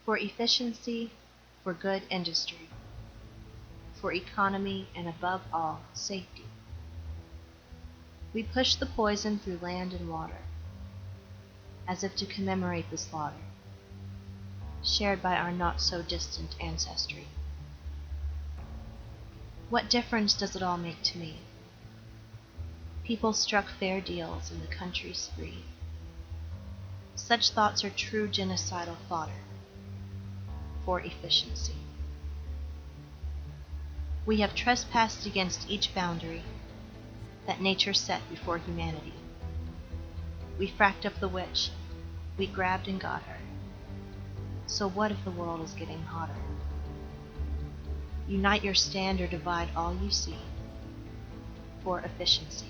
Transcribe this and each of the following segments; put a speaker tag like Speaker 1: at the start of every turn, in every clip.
Speaker 1: for efficiency, for good industry, for economy, and above all, safety. We push the poison through land and water, as if to commemorate the slaughter, shared by our not-so-distant ancestry. What difference does it all make to me? People struck fair deals and the country's free. Such thoughts are true genocidal fodder for efficiency. We have trespassed against each boundary that nature set before humanity. We fracked up the witch, we grabbed and got her. So what if the world is getting hotter? Unite your stand or divide all you see for efficiency.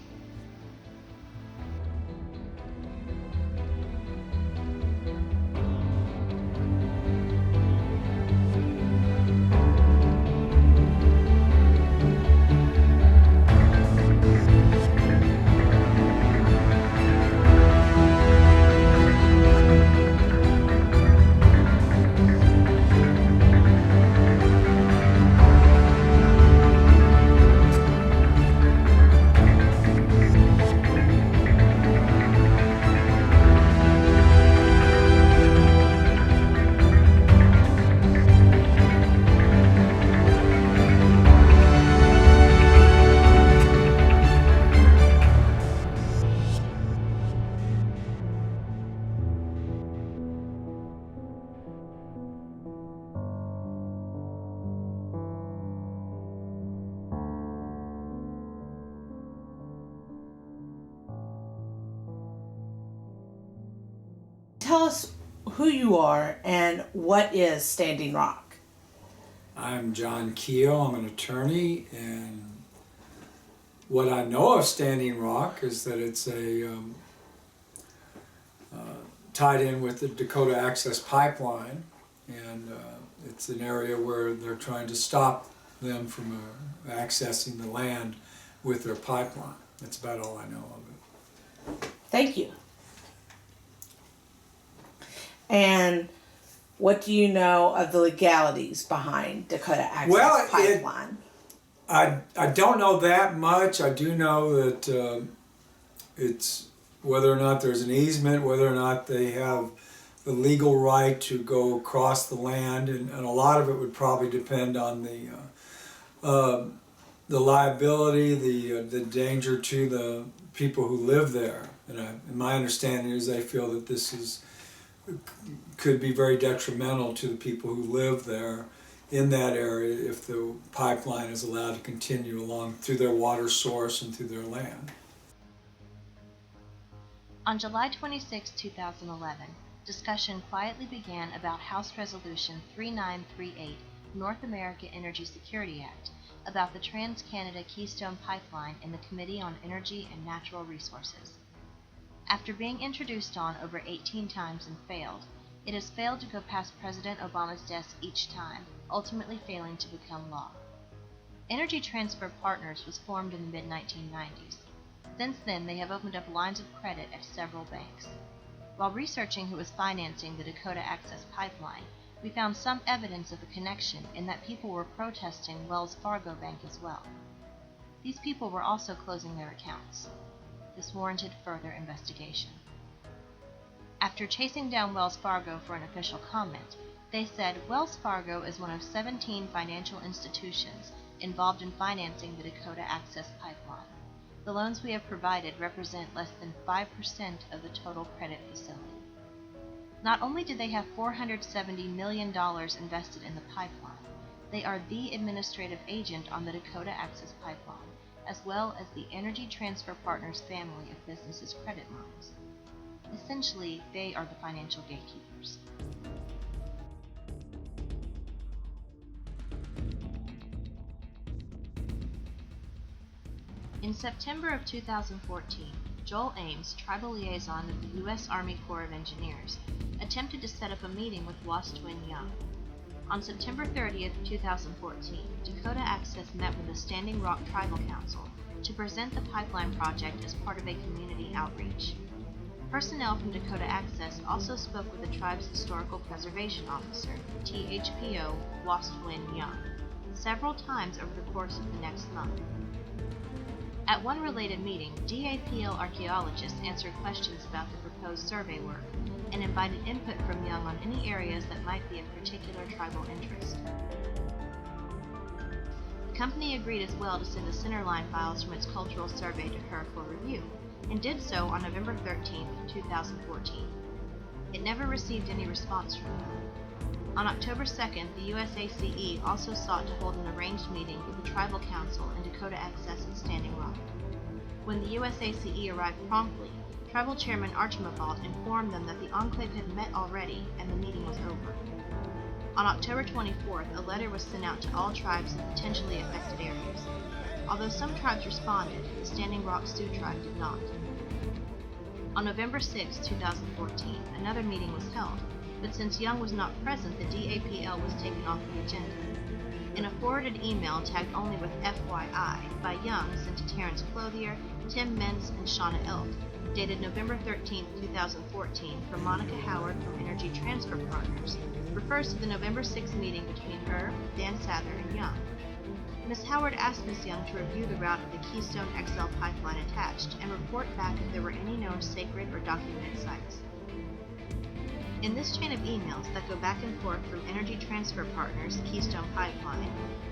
Speaker 2: Tell us who you are and what is Standing Rock.
Speaker 3: I'm John Keel. I'm an attorney, and what I know of Standing Rock is that it's tied in with the Dakota Access Pipeline, and it's an area where they're trying to stop them from accessing the land with their pipeline. That's about all I know of it.
Speaker 2: Thank you. And what do you know of the legalities behind Dakota Access Pipeline?
Speaker 3: I don't know that much. I do know that it's whether or not there's an easement, whether or not they have the legal right to go across the land, and a lot of it would probably depend on the liability, the danger to the people who live there. And my understanding is they feel that this could be very detrimental to the people who live there in that area if the pipeline is allowed to continue along through their water source and through their land.
Speaker 1: On July 26, 2011, discussion quietly began about House Resolution 3938, North America Energy Security Act, about the Trans-Canada Keystone Pipeline in the Committee on Energy and Natural Resources. After being introduced on over 18 times and failed, it has failed to go past President Obama's desk each time, ultimately failing to become law. Energy Transfer Partners was formed in the mid-1990s. Since then, they have opened up lines of credit at several banks. While researching who was financing the Dakota Access Pipeline, we found some evidence of a connection in that people were protesting Wells Fargo Bank as well. These people were also closing their accounts. This warranted further investigation. After chasing down Wells Fargo for an official comment, they said Wells Fargo is one of 17 financial institutions involved in financing the Dakota Access Pipeline. The loans we have provided represent less than 5% of the total credit facility. Not only do they have $470 million invested in the pipeline, they are the administrative agent on the Dakota Access Pipeline, as well as the Energy Transfer Partners family of businesses' credit lines. Essentially, they are the financial gatekeepers. In September of 2014, Joel Ames, tribal liaison of the U.S. Army Corps of Engineers, attempted to set up a meeting with Lost Twin Young. On September 30, 2014, Dakota Access met with the Standing Rock Tribal Council to present the pipeline project as part of a community outreach. Personnel from Dakota Access also spoke with the tribe's Historical Preservation Officer, THPO, Wastwin Young, several times over the course of the next month. At one related meeting, DAPL archaeologists answered questions about the proposed survey work and invited input from Young on any areas that might be of particular tribal interest. The company agreed as well to send the centerline files from its cultural survey to her for review, and did so on November 13, 2014. It never received any response from her. On October 2nd, the USACE also sought to hold an arranged meeting with the Tribal Council and Dakota Access at Standing Rock. When the USACE arrived promptly, Tribal Chairman Archimabald informed them that the enclave had met already and the meeting was over. On October 24th, a letter was sent out to all tribes in potentially affected areas. Although some tribes responded, the Standing Rock Sioux tribe did not. On November 6, 2014, another meeting was held, but since Young was not present, the DAPL was taken off the agenda. In a forwarded email tagged only with FYI by Young sent to Terrence Clothier, Tim Mintz, and Shauna Elk, dated November 13, 2014, from Monica Howard from Energy Transfer Partners, refers to the November 6 meeting between her, Dan Sather, and Young. Ms. Howard asked Ms. Young to review the route of the Keystone XL pipeline attached and report back if there were any known sacred or documented sites. In this chain of emails that go back and forth from Energy Transfer Partners, Keystone Pipeline,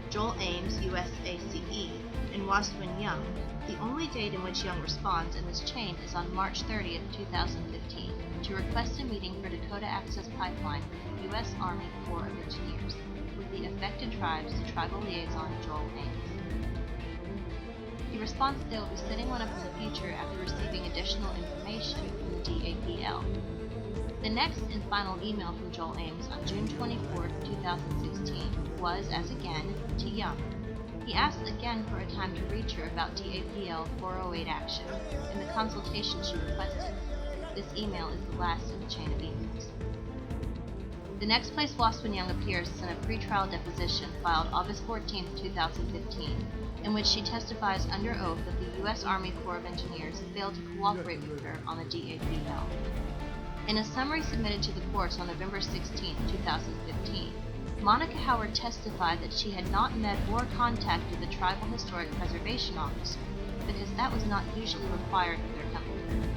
Speaker 1: Joel Ames, USACE, and Wastwin Young, the only date in which Young responds in this chain is on March 30, 2015, to request a meeting for Dakota Access Pipeline with the U.S. Army Corps of Engineers, with the affected tribes to Tribal Liaison Joel Ames. He responds that they will be setting one up in the future after receiving additional information from the DAPL. The next and final email from Joel Ames on June 24, 2016 was, as again, to Young. He asked again for a time to reach her about DAPL 408 action and the consultation she requested. This email is the last in the chain of emails. The next place Wastwin Young appears is in a pretrial deposition filed August 14, 2015, in which she testifies under oath that the U.S. Army Corps of Engineers failed to cooperate with her on the DAPL. In a summary submitted to the courts on November 16, 2015, Monica Howard testified that she had not met or contacted the Tribal Historic Preservation Officer because that was not usually required of their company.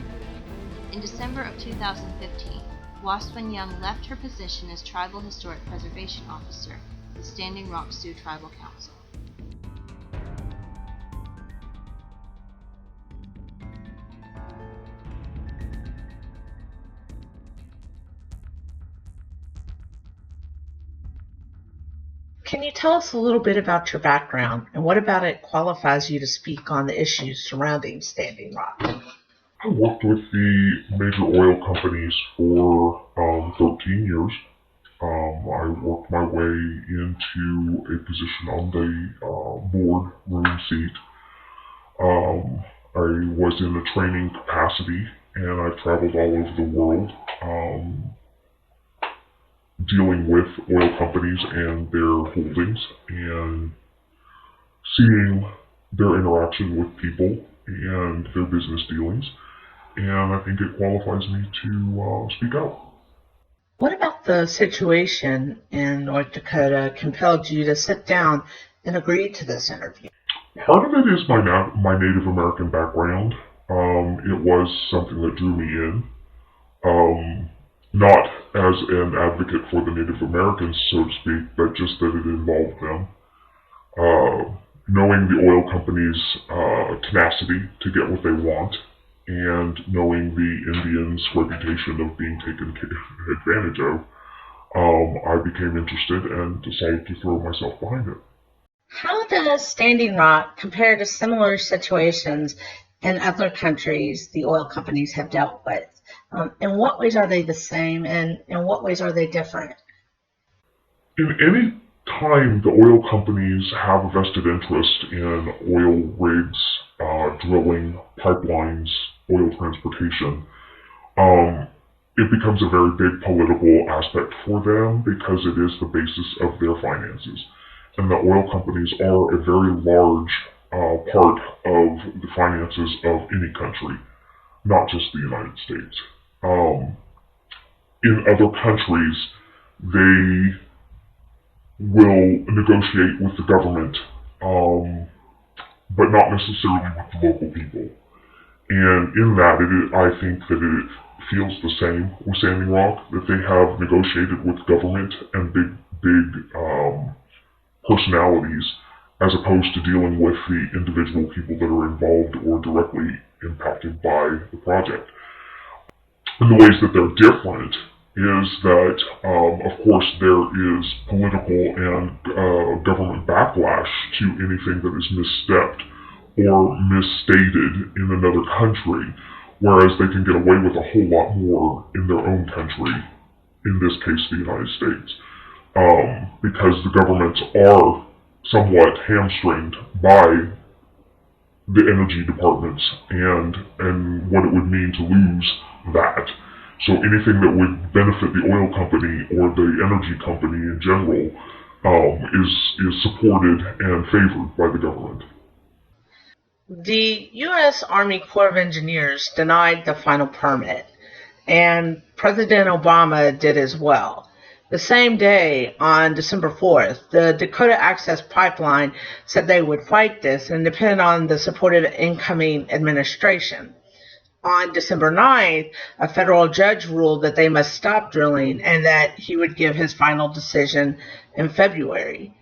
Speaker 1: In December of 2015, Wastwin Young left her position as Tribal Historic Preservation Officer with the Standing Rock Sioux Tribal Council.
Speaker 2: Can you tell us a little bit about your background and what about it qualifies you to speak on the issues surrounding Standing Rock?
Speaker 4: I worked with the major oil companies for 13 years. I worked my way into a position on the board room seat. I was in a training capacity and I traveled all over the world dealing with oil companies and their holdings and seeing their interaction with people and their business dealings. And I think it qualifies me to speak out.
Speaker 2: What about the situation in North Dakota compelled you to sit down and agree to this interview?
Speaker 4: Part of it is my Native American background. It was something that drew me in. Not as an advocate for the Native Americans, so to speak, but just that it involved them. Knowing the oil companies' tenacity to get what they want, and knowing the Indians' reputation of being taken advantage of, I became interested and decided to throw myself behind it.
Speaker 2: How does Standing Rock compare to similar situations in other countries the oil companies have dealt with? In what ways are they the same, and in what ways are they different?
Speaker 4: In any time the oil companies have a vested interest in oil rigs, drilling, pipelines, oil transportation, it becomes a very big political aspect for them because it is the basis of their finances. And the oil companies are a very large part of the finances of any country. not just the United States. In other countries, they will negotiate with the government, but not necessarily with the local people. And in that, I think that it feels the same with Standing Rock, that they have negotiated with government and big personalities, as opposed to dealing with the individual people that are involved or directly impacted by the project. And the ways that they're different is that, of course, there is political and government backlash to anything that is misstepped or misstated in another country, whereas they can get away with a whole lot more in their own country, in this case the United States, because the governments are somewhat hamstringed by the energy departments and what it would mean to lose that. So anything that would benefit the oil company or the energy company in general is supported and favored by the government.
Speaker 2: The U.S. Army Corps of Engineers denied the final permit, and President Obama did as well. The same day, on December 4th, the Dakota Access Pipeline said they would fight this and depend on the support of the incoming administration. On December 9th, a federal judge ruled that they must stop drilling and that he would give his final decision in February.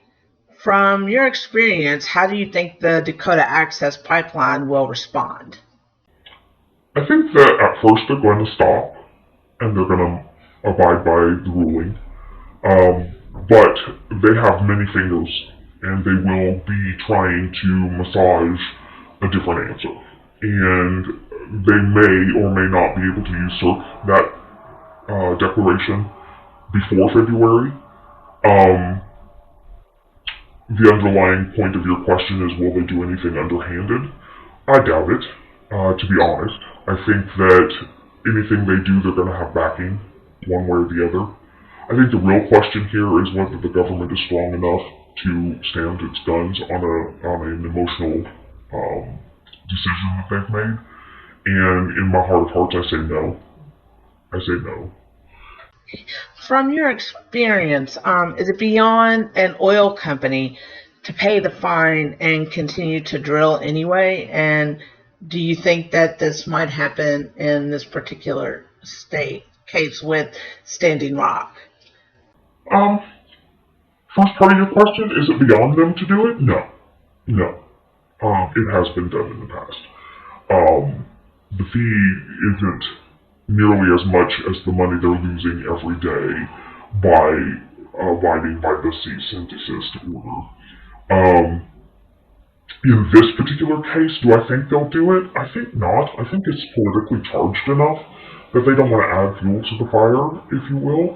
Speaker 2: From your experience, how do you think the Dakota Access Pipeline will respond?
Speaker 4: I think that at first they're going to stop and they're going to abide by the ruling. But they have many fingers and they will be trying to massage a different answer. And they may or may not be able to usurp that declaration before February. Um, the underlying point of your question is, will they do anything underhanded? I doubt it, to be honest. I think that anything they do, they're going to have backing, one way or the other. I think the real question here is whether the government is strong enough to stand its guns on an emotional decision that they've made. And in my heart of hearts, I say no. I say no.
Speaker 2: From your experience, is it beyond an oil company to pay the fine and continue to drill anyway? And do you think that this might happen in this particular case with Standing Rock?
Speaker 4: First part of your question, is it beyond them to do it? No. No. It has been done in the past. The fee isn't nearly as much as the money they're losing every day by abiding by the cease and desist order. In this particular case, do I think they'll do it? I think not. I think it's politically charged enough that they don't want to add fuel to the fire, if you will.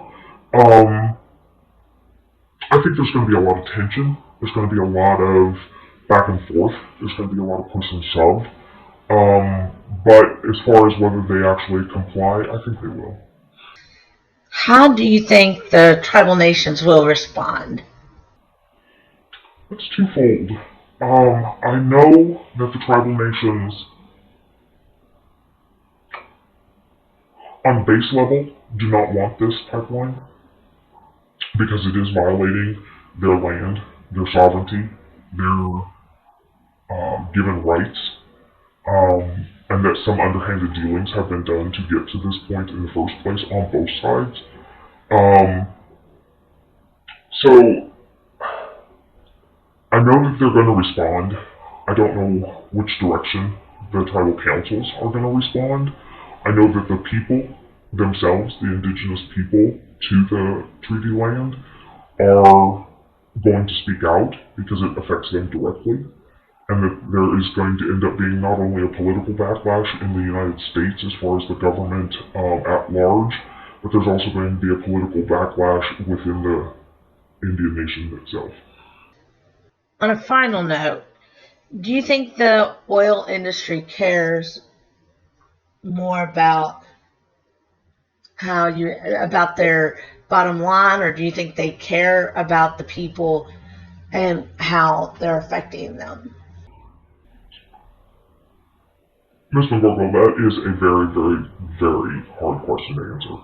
Speaker 4: I think there's going to be a lot of tension. There's going to be a lot of back and forth. There's going to be a lot of push and shove. But as far as whether they actually comply, I think they will.
Speaker 2: How do you think the tribal nations will respond?
Speaker 4: It's twofold. I know that the tribal nations, on base level, do not want this pipeline because it is violating their land, their sovereignty, their given rights, and that some underhanded dealings have been done to get to this point in the first place on both sides. So I know that they're going to respond. I don't know which direction the tribal councils are going to respond. I know that the people themselves, the indigenous people to the treaty land, are going to speak out because it affects them directly. And that there is going to end up being not only a political backlash in the United States as far as the government at large, but there's also going to be a political backlash within the Indian nation itself.
Speaker 2: On a final note, do you think the oil industry cares more about about their bottom line, or do you think they care about the people and how they're affecting them?
Speaker 4: Ms. McGorkle, that is a very, very, very hard question to answer.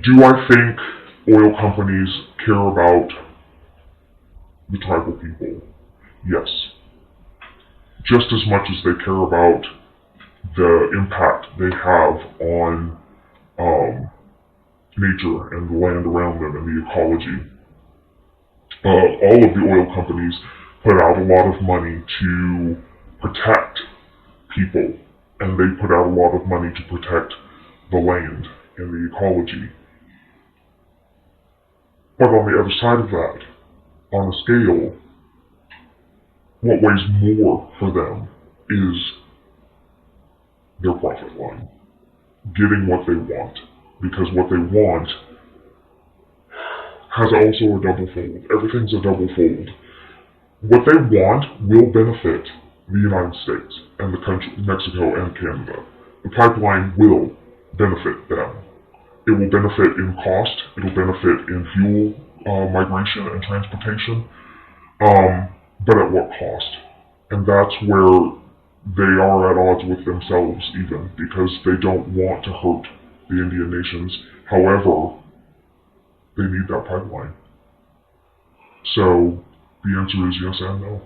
Speaker 4: Do I think oil companies care about the tribal people? Yes. Just as much as they care about the impact they have on nature and the land around them and the ecology. All of the oil companies put out a lot of money to protect people, and they put out a lot of money to protect the land and the ecology. But on the other side of that, on a scale, what weighs more for them is their profit line, getting what they want. Because what they want has also a double fold. Everything's a double fold. What they want will benefit the United States and the country, Mexico and Canada. The pipeline will benefit them. It will benefit in cost. It will benefit in fuel migration and transportation. But at what cost? And that's where they are at odds with themselves even, because they don't want to hurt the Indian nations. However, they need that pipeline. So the answer is yes and no.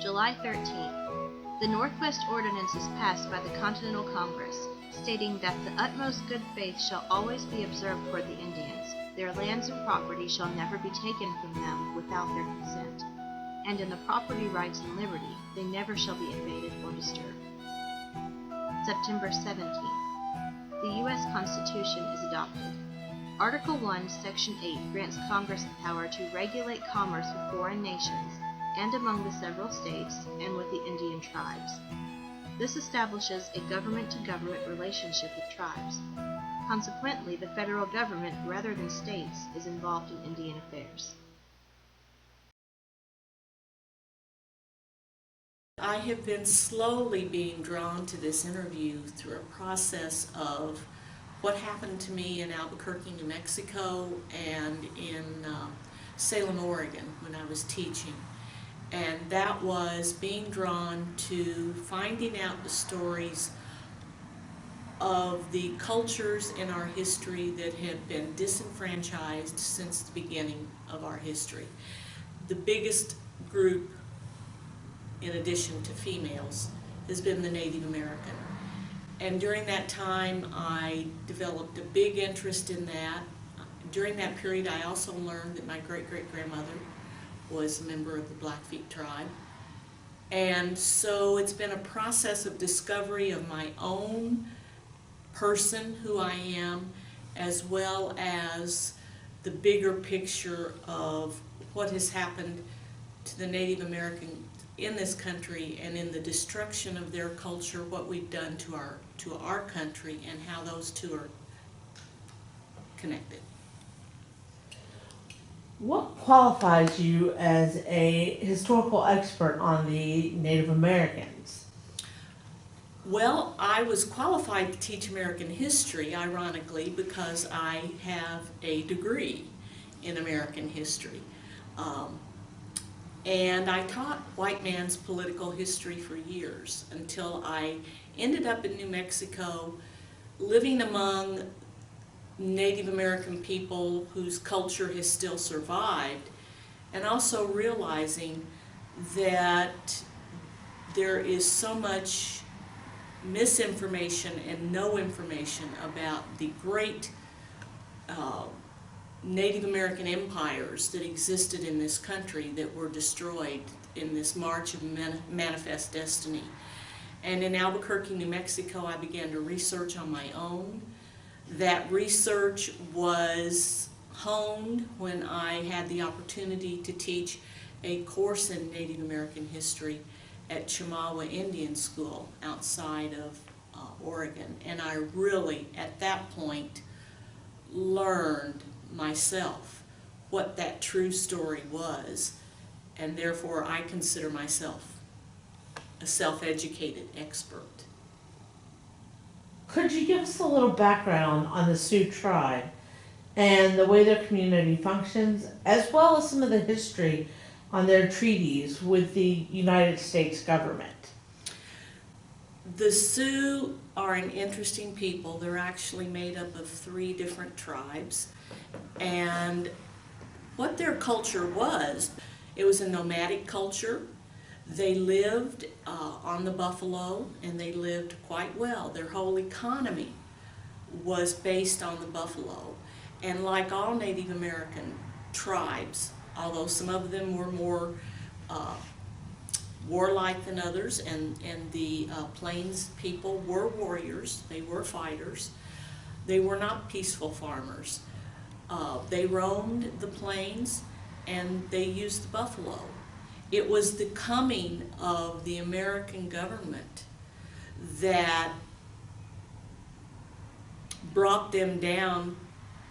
Speaker 1: July 13th. The Northwest Ordinance is passed by the Continental Congress, stating that the utmost good faith shall always be observed toward the Indians. Their lands and property shall never be taken from them without their consent, and in the property rights and liberty they never shall be invaded or disturbed. September 17th. The U.S. Constitution is adopted. Article 1, Section 8 grants Congress the power to regulate commerce with foreign nations and among the several states and with the Indian tribes. This establishes a government-to-government relationship with tribes. Consequently, the federal government, rather than states, is involved in Indian affairs.
Speaker 5: I have been slowly being drawn to this interview through a process of what happened to me in Albuquerque, New Mexico, and in Salem, Oregon, when I was teaching. And that was being drawn to finding out the stories of the cultures in our history that have been disenfranchised since the beginning of our history. The biggest group, in addition to females, has been the Native American. And during that time, I developed a big interest in that. During that period, I also learned that my great-great-grandmother was a member of the Blackfeet tribe. And so it's been a process of discovery of my own person, who I am, as well as the bigger picture of what has happened to the Native American in this country and in the destruction of their culture, what we've done to our country, and how those two are connected.
Speaker 6: What qualifies you as a historical expert on the Native Americans?
Speaker 5: Well, I was qualified to teach American history, ironically, because I have a degree in American history. And I taught white man's political history for years until I ended up in New Mexico, living among Native American people whose culture has still survived, and also realizing that there is so much misinformation and no information about the great Native American empires that existed in this country that were destroyed in this march of manifest destiny. And in Albuquerque, New Mexico, I began to research on my own. That research was honed when I had the opportunity to teach a course in Native American history at Chemawa Indian School outside of Oregon. And I really, at that point, learned myself what that true story was, and therefore I consider myself a self-educated expert
Speaker 6: Could you give us a little background on the Sioux tribe and the way their community functions, as well as some of the history on their treaties with the United States government?
Speaker 5: The Sioux are an interesting people. They're actually made up of 3 different tribes. And what their culture was, it was a nomadic culture. They lived on the buffalo, and they lived quite well. Their whole economy was based on the buffalo. And like all Native American tribes, although some of them were more warlike than others, and the Plains people were warriors, they were fighters, they were not peaceful farmers. They roamed the plains and they used the buffalo. It was the coming of the American government that brought them down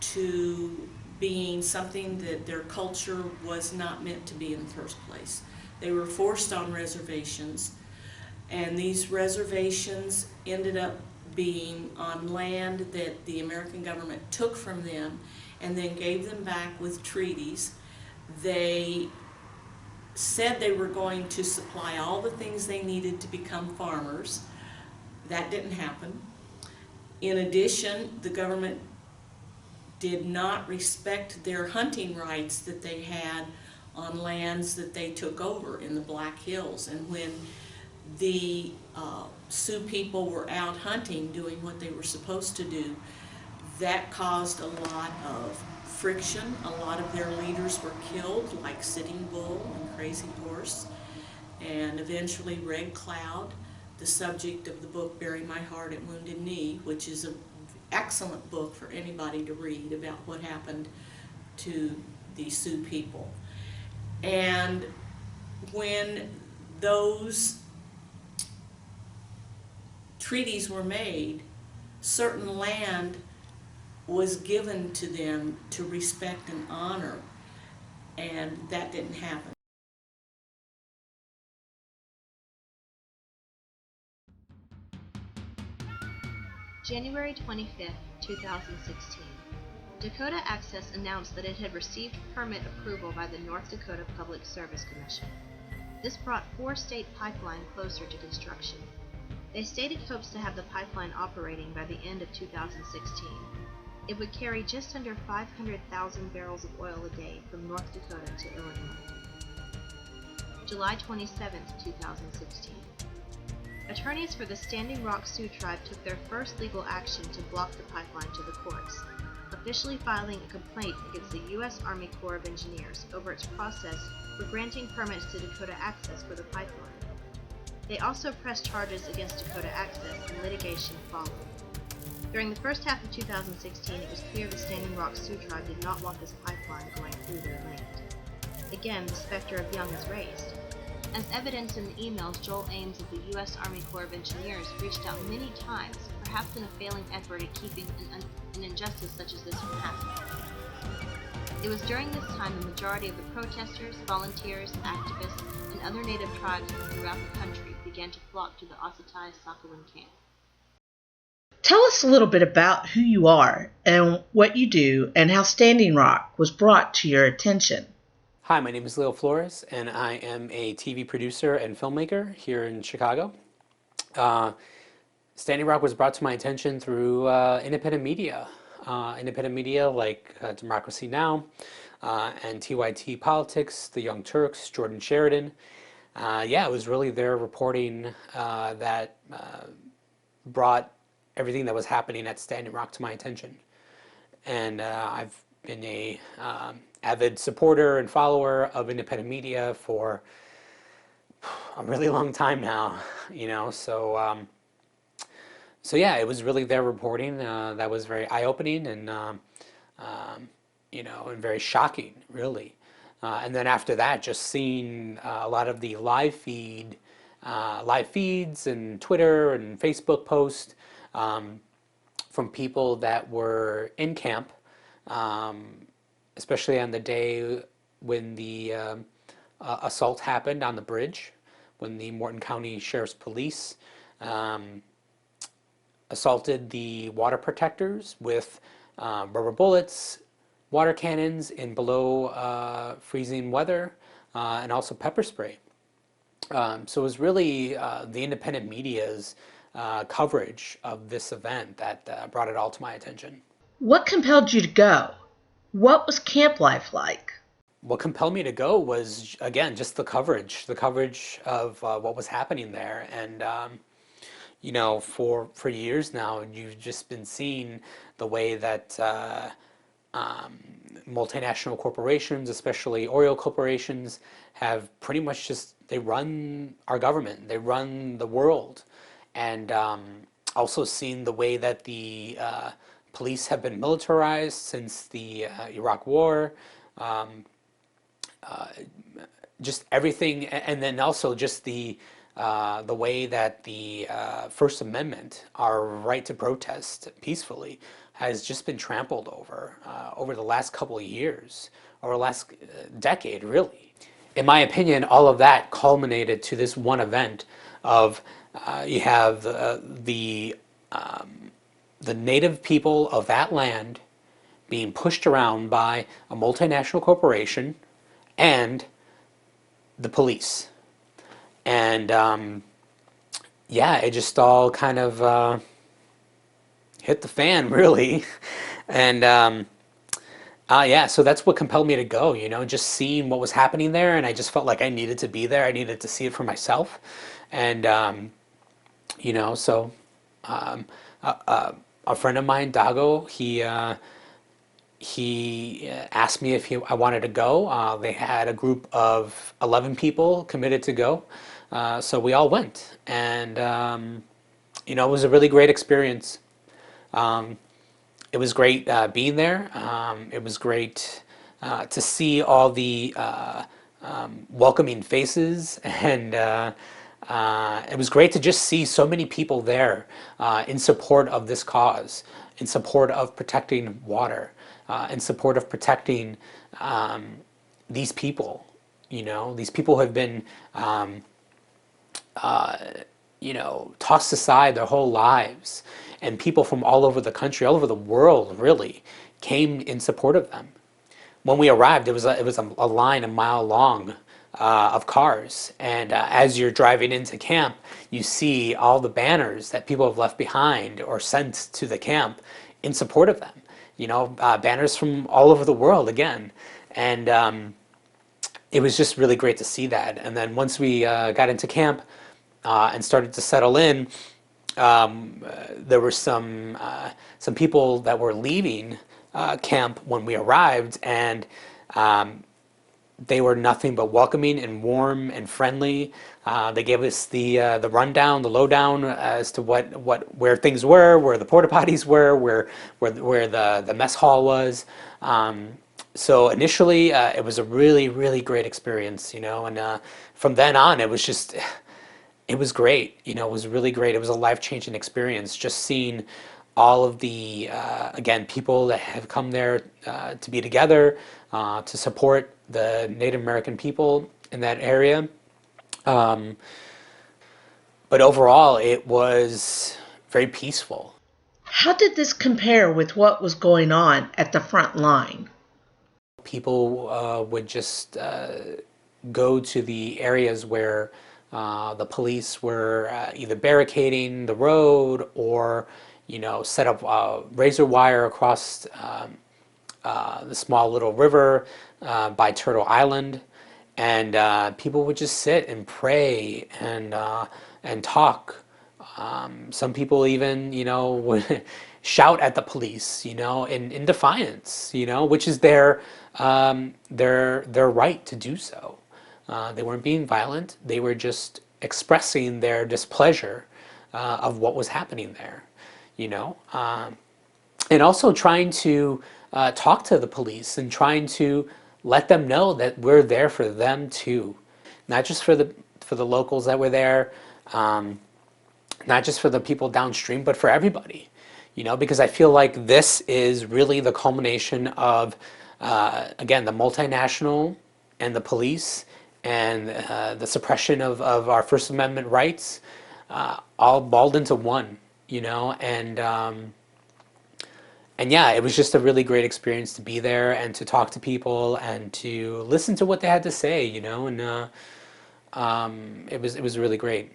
Speaker 5: to being something that their culture was not meant to be in the first place. They were forced on reservations, and these reservations ended up being on land that the American government took from them and then gave them back with treaties. They said they were going to supply all the things they needed to become farmers. That didn't happen. In addition, the government did not respect their hunting rights that they had on lands that they took over in the Black Hills. And when the Sioux people were out hunting, doing what they were supposed to do, that caused a lot of friction. A lot of their leaders were killed, like Sitting Bull and Crazy Horse, and eventually Red Cloud, the subject of the book Bury My Heart at Wounded Knee, which is an excellent book for anybody to read about what happened to the Sioux people. And when those treaties were made, certain land was given to them to respect and honor, and that didn't happen.
Speaker 1: January 25, 2016. Dakota Access announced that it had received permit approval by the North Dakota Public Service Commission. This brought 4-state pipeline closer to construction. They stated hopes to have the pipeline operating by the end of 2016. It would carry just under 500,000 barrels of oil a day from North Dakota to Illinois. July 27, 2016. Attorneys for the Standing Rock Sioux Tribe took their first legal action to block the pipeline to the courts, officially filing a complaint against the U.S. Army Corps of Engineers over its process for granting permits to Dakota Access for the pipeline. They also pressed charges against Dakota Access, and litigation followed. During the first half of 2016, it was clear the Standing Rock Sioux Tribe did not want this pipeline going through their land. Again, the specter of Young is raised. As evidenced in the emails, Joel Ames of the U.S. Army Corps of Engineers reached out many times, perhaps in a failing effort at keeping an injustice such as this from happening. It was during this time the majority of the protesters, volunteers, activists, and other native tribes from throughout the country began to flock to the Osatai Sakowin camp.
Speaker 2: Tell us a little bit about who you are and what you do and how Standing Rock was brought to your attention.
Speaker 7: Hi, my name is Leo Flores, and I am a TV producer and filmmaker here in Chicago. Standing Rock was brought to my attention through independent media. Independent media like Democracy Now! And TYT Politics, The Young Turks, Jordan Sheridan. It was really their reporting that brought everything that was happening at Standing Rock to my attention. And I've been a avid supporter and follower of independent media for a really long time now, So it was really their reporting that was very eye-opening and and very shocking, really. And then after that, just seeing a lot of the live feeds and Twitter and Facebook posts from people that were in camp, especially on the day when the assault happened on the bridge, when the Morton County Sheriff's Police assaulted the water protectors with rubber bullets, water cannons in below freezing weather, and also pepper spray. So it was really the independent media's coverage of this event that brought it all to my attention.
Speaker 2: What compelled you to go? What was camp life like?
Speaker 7: What compelled me to go was, again, just the coverage of what was happening there. And, for years now, you've just been seeing the way that multinational corporations, especially oil corporations, have pretty much they run our government, they run the world. And also seen the way that the police have been militarized since the Iraq War. Just everything, and then also just the way that the First Amendment, our right to protest peacefully, has just been trampled over the last couple of years, or the last decade, really. In my opinion, all of that culminated to this one event of you have the native people of that land being pushed around by a multinational corporation and the police. And yeah, it just all kind of hit the fan, really. And yeah, so that's what compelled me to go, just seeing what was happening there. And I just felt like I needed to be there. I needed to see it for myself. And, so a friend of mine, Dago, he asked me if I wanted to go. They had a group of 11 people committed to go. So we all went. And, it was a really great experience. It was great being there. It was great to see all the welcoming faces. And it was great to just see so many people there in support of this cause, in support of protecting water, in support of protecting these people. These people have been, tossed aside their whole lives. And people from all over the country, all over the world, really, came in support of them. When we arrived, it was a line a mile long of cars. And as you're driving into camp, you see all the banners that people have left behind or sent to the camp in support of them. Banners from all over the world again. And it was just really great to see that. And then once we got into camp and started to settle in, there were some people that were leaving camp when we arrived, and they were nothing but welcoming and warm and friendly. They gave us the rundown, the lowdown as to where things were, where the porta potties were, where the mess hall was. So initially, it was a really, really great experience, and from then on, it was great. It was really great. It was a life-changing experience, just seeing all of the, again, people that have come there to be together, to support the Native American people in that area. But overall, it was very peaceful.
Speaker 2: How did this compare with what was going on at the front line?
Speaker 7: People would just go to the areas where the police were either barricading the road or, set up razor wire across the small little river by Turtle Island. And people would just sit and pray and talk. Some people even, would shout at the police, in defiance, which is their right to do so. They weren't being violent. They were just expressing their displeasure of what was happening there, and also trying to talk to the police and trying to let them know that we're there for them too, not just for the locals that were there, not just for the people downstream, but for everybody, because I feel like this is really the culmination of, again, the multinational and the police and the suppression of our First Amendment rights, all balled into one. And yeah, it was just a really great experience to be there and to talk to people and to listen to what they had to say, and it was really great.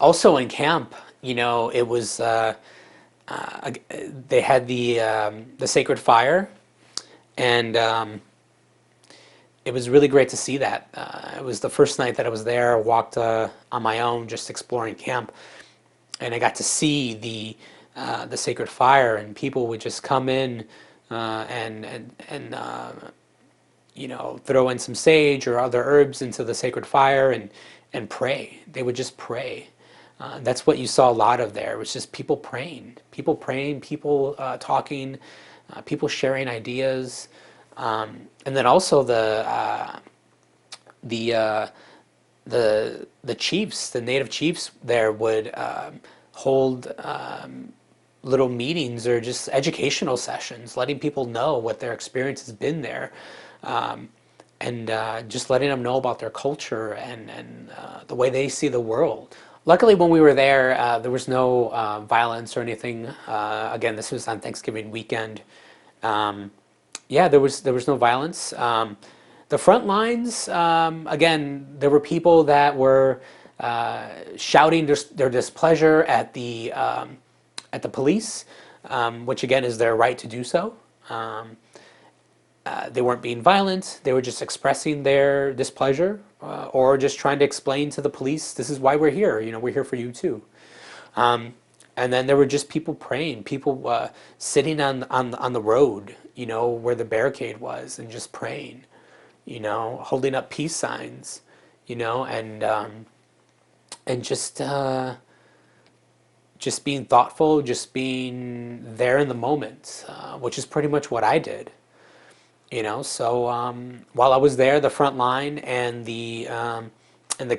Speaker 7: Also in camp, it was they had the sacred fire, and it was really great to see that. It was the first night that I was there. I walked on my own, just exploring camp, and I got to see the sacred fire, and people would just come in and throw in some sage or other herbs into the sacred fire and pray. They would just pray. That's what you saw a lot of there. It was just people praying, people talking, people sharing ideas, and then also the uh, the chiefs, the native chiefs there would hold little meetings or just educational sessions, letting people know what their experience has been there, um, and just letting them know about their culture and the way they see the world. Luckily, when we were there was no violence or anything. Again, this was on Thanksgiving weekend. Yeah, there was no violence. The front lines, again, there were people that were shouting their displeasure at the police, which again is their right to do so. They weren't being violent. They were just expressing their displeasure, or just trying to explain to the police, this is why we're here. We're here for you too. And then there were just people praying, people sitting on the road, where the barricade was, and just praying, holding up peace signs, and just being thoughtful, just being there in the moment, which is pretty much what I did. So while I was there, the front line and the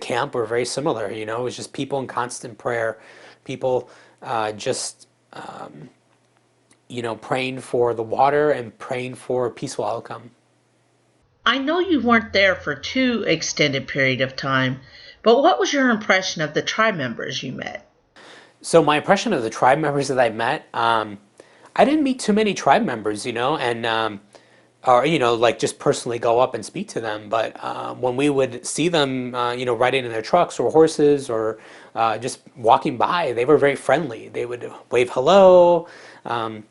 Speaker 7: camp were very similar. It was just people in constant prayer, people just praying for the water and praying for a peaceful outcome.
Speaker 2: I know you weren't there for too extended period of time, but what was your impression of the tribe members you met?
Speaker 7: So my impression of the tribe members that I met, I didn't meet too many tribe members, and or like just personally go up and speak to them. But when we would see them, riding in their trucks or horses or just walking by, they were very friendly. They would wave hello. At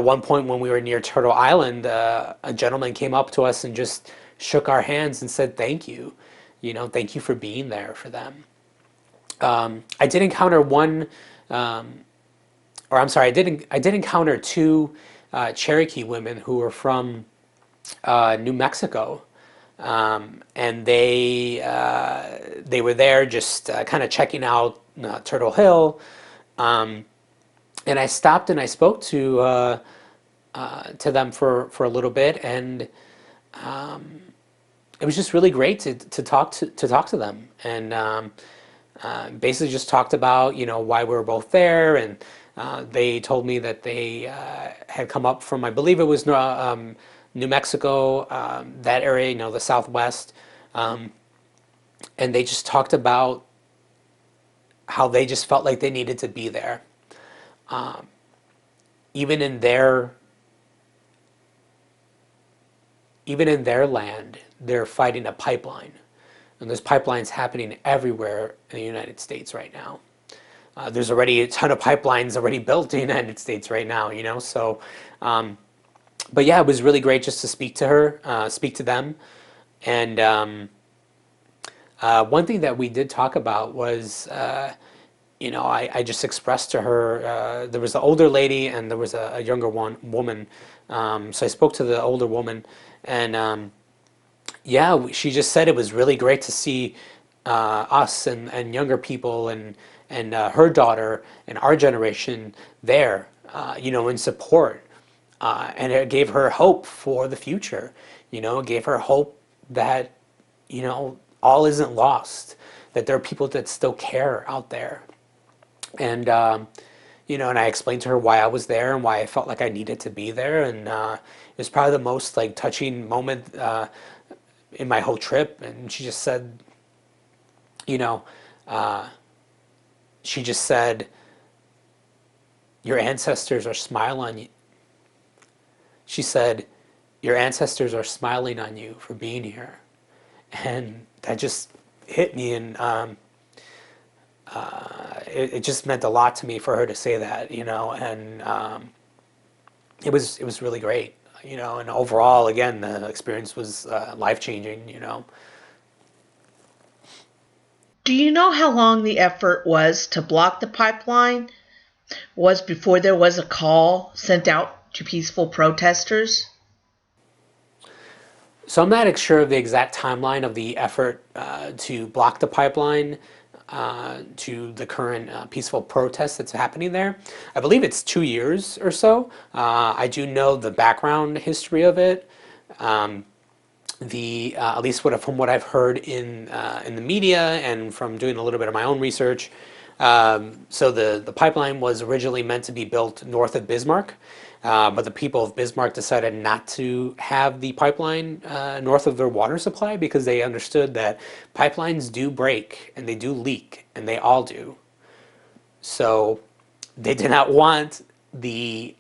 Speaker 7: one point when we were near Turtle Island, a gentleman came up to us and just shook our hands and said, "Thank you, thank you for being there for them." I did encounter one, or I'm sorry, I did encounter two Cherokee women who were from New Mexico, and they were there just kind of checking out Turtle Hill, and I stopped and I spoke to them for a little bit, and it was just really great to talk to them, and basically just talked about why we were both there, and they told me that they had come up from, I believe it was New Mexico, that area, the Southwest, and they just talked about how they just felt like they needed to be there, even in their land. They're fighting a pipeline, and there's pipelines happening everywhere in the United States right now. There's already a ton of pipelines already built in the United States right now, so but yeah, it was really great just to speak to them. And one thing that we did talk about was I just expressed to her, there was an older lady and there was a younger woman, so I spoke to the older woman, and yeah, she just said it was really great to see us and younger people and her daughter and our generation there, in support. And it gave her hope for the future. It gave her hope that, all isn't lost, that there are people that still care out there. And, and I explained to her why I was there and why I felt like I needed to be there. And it was probably the most like touching moment in my whole trip. And she just said, uh, she just said, "Your ancestors are smiling on you." She said, "Your ancestors are smiling on you for being here," and that just hit me, and it just meant a lot to me for her to say that, and it was really great, and overall, again, the experience was life changing.
Speaker 2: Do you know how long the effort was to block the pipeline was before there was a call sent out to peaceful protesters?
Speaker 7: So I'm not sure of the exact timeline of the effort to block the pipeline to the current peaceful protest that's happening there. I believe it's 2 years or so. I do know the background history of it. The At least from what I've heard in the media and from doing a little bit of my own research. So the pipeline was originally meant to be built north of Bismarck, but the people of Bismarck decided not to have the pipeline north of their water supply because they understood that pipelines do break and they do leak, and they all do. So they did not want the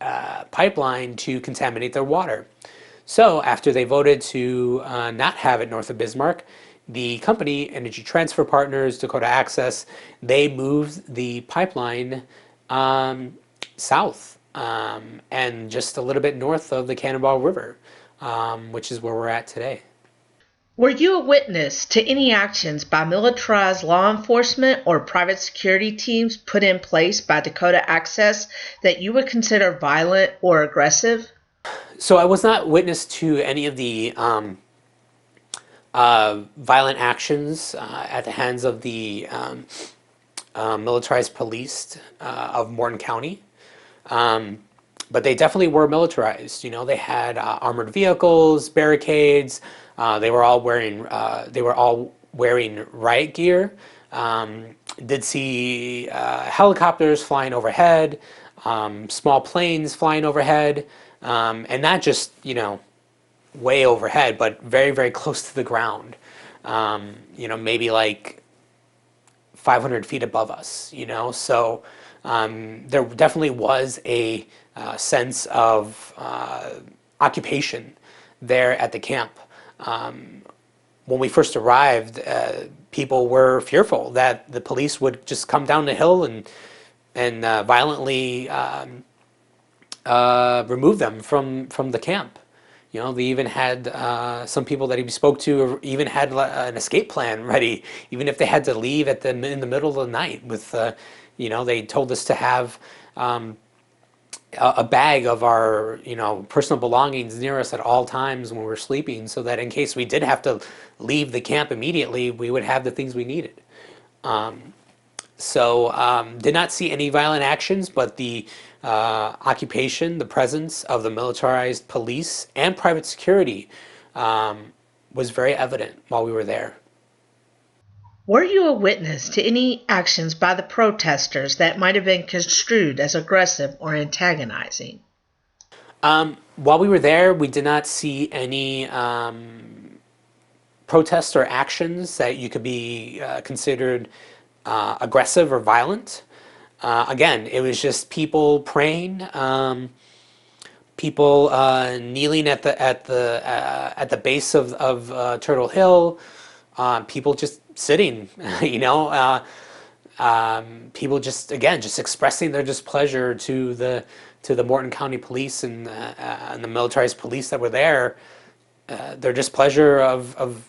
Speaker 7: pipeline to contaminate their water. So after they voted to not have it north of Bismarck, the company, Energy Transfer Partners, Dakota Access, they moved the pipeline south and just a little bit north of the Cannonball River, which is where we're at today.
Speaker 2: Were you a witness to any actions by militarized law enforcement or private security teams put in place by Dakota Access that you would consider violent or aggressive?
Speaker 7: So I was not witness to any of the violent actions at the hands of the militarized police of Morton County. But they definitely were militarized. They had armored vehicles, barricades. They were all wearing riot gear. Did see helicopters flying overhead, small planes flying overhead, and not just way overhead, but very very close to the ground. Maybe like 500 feet above us. So there definitely was a sense of occupation there at the camp. When we first arrived, people were fearful that the police would just come down the hill and violently remove them from the camp. They even had some people that he spoke to even had an escape plan ready, even if they had to leave in the middle of the night. They told us to have a bag of our personal belongings near us at all times when we were sleeping, so that in case we did have to leave the camp immediately, we would have the things we needed. So did not see any violent actions, but the occupation, the presence of the militarized police and private security was very evident while we were there.
Speaker 2: Were you a witness to any actions by the protesters that might have been construed as aggressive or antagonizing?
Speaker 7: While we were there, we did not see any protests or actions that you could be considered aggressive or violent. Again, it was just people praying, people kneeling at the base of Turtle Hill, people just sitting, people just expressing their displeasure to the Morton County Police and the militarized police that were there, their displeasure of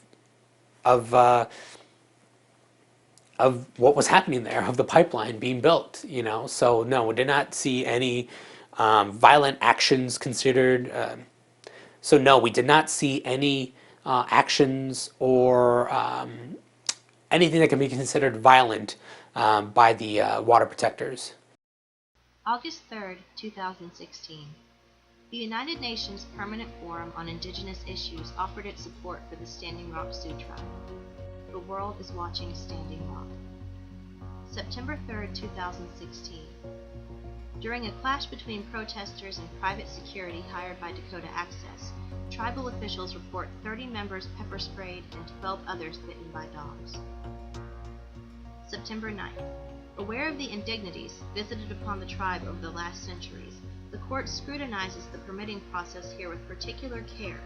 Speaker 7: what was happening there, of the pipeline being built. So no, we did not see any violent actions considered. So no, we did not see any actions or anything that can be considered violent by the water protectors.
Speaker 1: August 3, 2016. The United Nations Permanent Forum on Indigenous Issues offered its support for the Standing Rock Sioux Tribe. The world is watching Standing Rock. September 3, 2016. During a clash between protesters and private security hired by Dakota Access, tribal officials report 30 members pepper-sprayed and 12 others bitten by dogs. September 9th. Aware of the indignities visited upon the tribe over the last centuries, the court scrutinizes the permitting process here with particular care.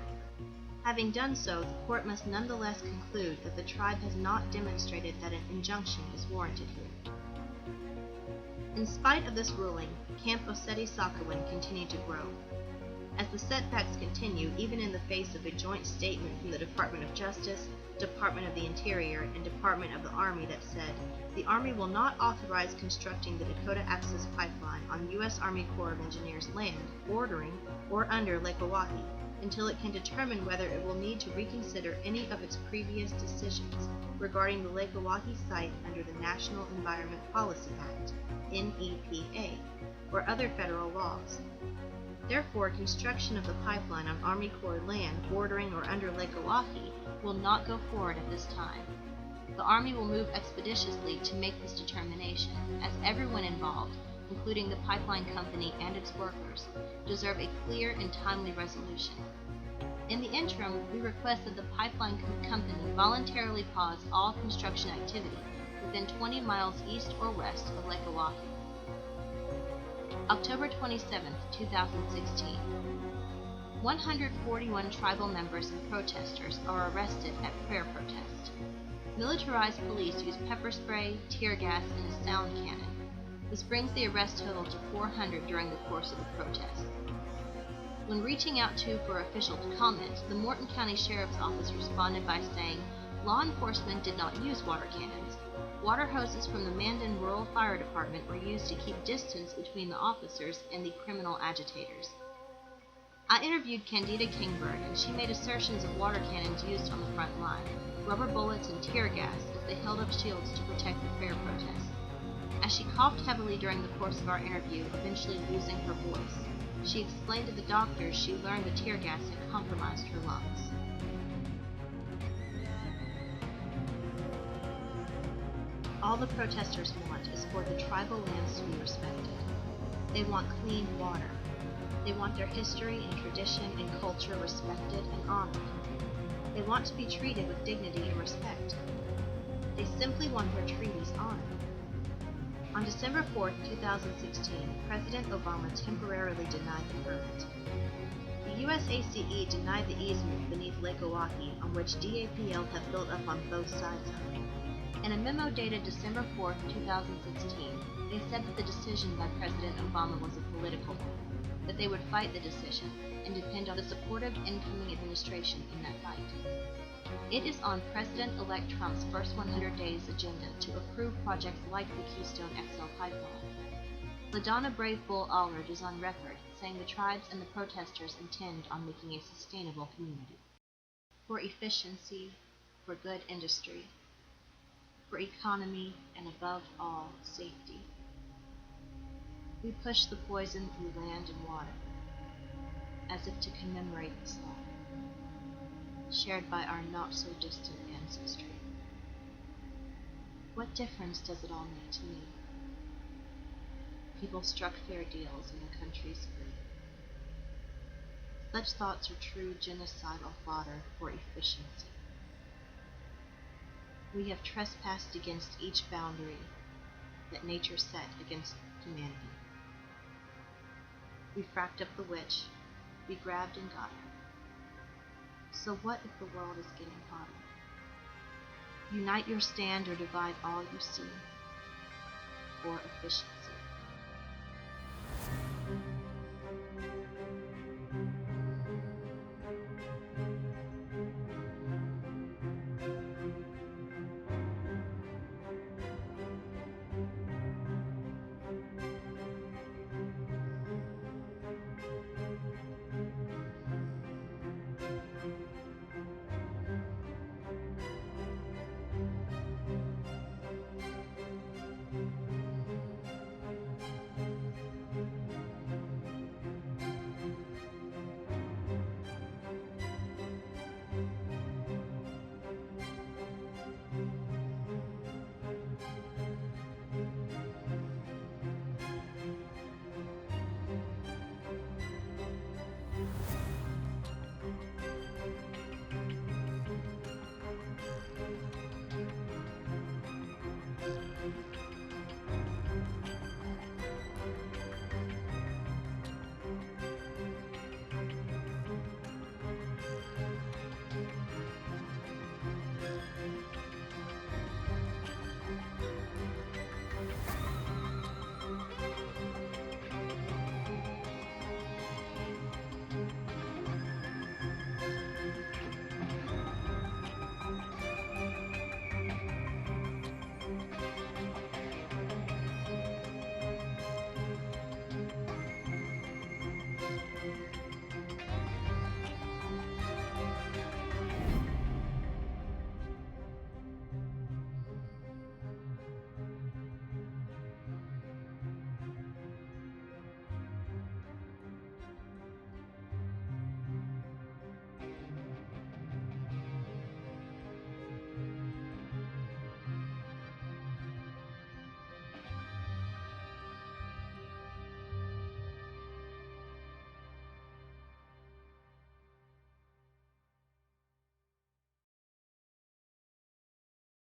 Speaker 1: Having done so, the court must nonetheless conclude that the tribe has not demonstrated that an injunction is warranted here. In spite of this ruling, Camp Oseti-Sakowin continued to grow. As the setbacks continue, even in the face of a joint statement from the Department of Justice, Department of the Interior, and Department of the Army that said, the Army will not authorize constructing the Dakota Access Pipeline on U.S. Army Corps of Engineers land bordering or under Lake Oahe until it can determine whether it will need to reconsider any of its previous decisions regarding the Lake Oahe site under the National Environment Policy Act, NEPA, or other federal laws. Therefore, construction of the pipeline on Army Corps land bordering or under Lake Oahe will not go forward at this time. The Army will move expeditiously to make this determination, as everyone involved, including the pipeline company and its workers, deserve a clear and timely resolution. In the interim, we request that the pipeline company voluntarily pause all construction activity within 20 miles east or west of Lake Oahe. October 27, 2016. 141 tribal members and protesters are arrested at prayer protest. Militarized police use pepper spray, tear gas, and a sound cannon. This brings the arrest total to 400 during the course of the protest. When reaching out for official comment, the Morton County Sheriff's Office responded by saying, law enforcement did not use water cannons. Water hoses from the Mandan Rural Fire Department were used to keep distance between the officers and the criminal agitators. I interviewed Candida Kingbird, and she made assertions of water cannons used on the front line, rubber bullets, and tear gas as they held up shields to protect the prayer protest. As she coughed heavily during the course of our interview, eventually losing her voice, she explained to the doctors she learned the tear gas had compromised her lungs. All the protesters want is for the tribal lands to be respected. They want clean water. They want their history and tradition and culture respected and honored. They want to be treated with dignity and respect. They simply want their treaties honored. On December 4, 2016, President Obama temporarily denied the permit. The USACE denied the easement beneath Lake Oahe on which DAPL had built up on both sides of it. In a memo dated December 4, 2016, they said that the decision by President Obama was a political one, that they would fight the decision and depend on the supportive incoming administration in that fight. It is on President-elect Trump's first 100 days agenda to approve projects like the Keystone XL pipeline. LaDonna Brave Bull Allred is on record saying the tribes and the protesters intend on making a sustainable community. For efficiency, for good industry, for economy, and above all, safety. We push the poison through land and water, as if to commemorate the slaughter, shared by our not-so-distant ancestry. What difference does it all make to me? People struck fair deals and the country's free. Such thoughts are true genocidal fodder for efficiency. We have trespassed against each boundary that nature set against humanity. We fracked up the witch, we grabbed and got her. So what if the world is getting hotter? Unite your stand or divide all you see, for efficiency.